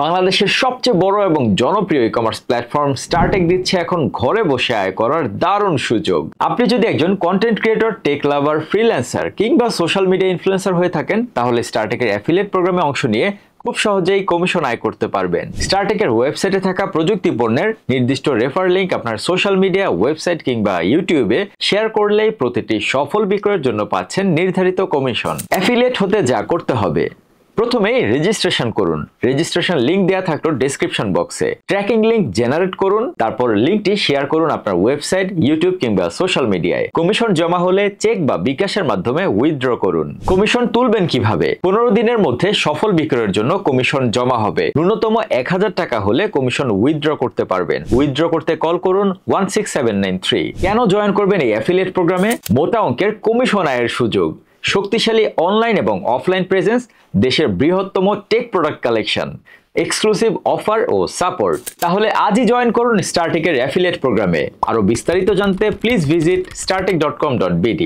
বাংলাদেশের সবচেয়ে বড় এবং জনপ্রিয় ই-কমার্স প্ল্যাটফর্ম স্টারটেক দিচ্ছে এখন ঘরে বসে আয় করার দারুণ সুযোগ। আপনি যদি একজন কন্টেন্ট ক্রিয়েটর, টেক লাভার, ফ্রিল্যান্সার কিংবা সোশ্যাল মিডিয়া ইনফ্লুয়েন্সার হয়ে থাকেন, তাহলে স্টারটেকের অ্যাফিলিয়েট প্রোগ্রামে অংশ নিয়ে খুব সহজেই কমিশন আয় করতে পারবেন। স্টারটেকের ওয়েবসাইটে থাকা প্রযুক্তি পণ্যের নির্দিষ্ট রেফার লিংক আপনার সোশ্যাল মিডিয়া, ওয়েবসাইট কিংবা ইউটিউবে শেয়ার করলেই প্রতিটি সফল বিক্রয়ের জন্য পাচ্ছেন নির্ধারিত কমিশন। অ্যাফিলিয়েট হতে যা করতে হবে, প্রথমেই রেজিস্ট্রেশন করুন। রেজিস্ট্রেশন লিংক দেওয়া থাকলো ডেসক্রিপশন বক্সে। ট্র্যাকিং লিংক জেনারেট করুন, তারপর লিংকটি শেয়ার করুন আপনার ওয়েবসাইট, ইউটিউব কিংবা সোশ্যাল মিডিয়ায়। কমিশন জমা হলে চেক বা বিকাশের মাধ্যমে উইথড্র করুন। কমিশন তুলবেন কিভাবে? 15 দিনের মধ্যে সফল বিক্রয়ের জন্য কমিশন জমা হবে। ন্যূনতম 1000 টাকা হলে কমিশন উইথড্র করতে পারবেন। উইথড্র করতে কল করুন 16793। কেন জয়েন করবেন এই অ্যাফিলিয়েট প্রোগ্রামে? মোটা অঙ্কের কমিশন আয়ের সুযোগ, শক্তিশালী অনলাইন এবং অফলাইন প্রেজেন্স, দেশের বৃহত্তম tech product collection, exclusive offer ও সাপোর্ট। তাহলে আজই জয়েন করুন স্টারটেকের অ্যাফিলিয়েট প্রোগ্রামে। আরো বিস্তারিত জানতে প্লিজ ভিজিট startek.com.bd।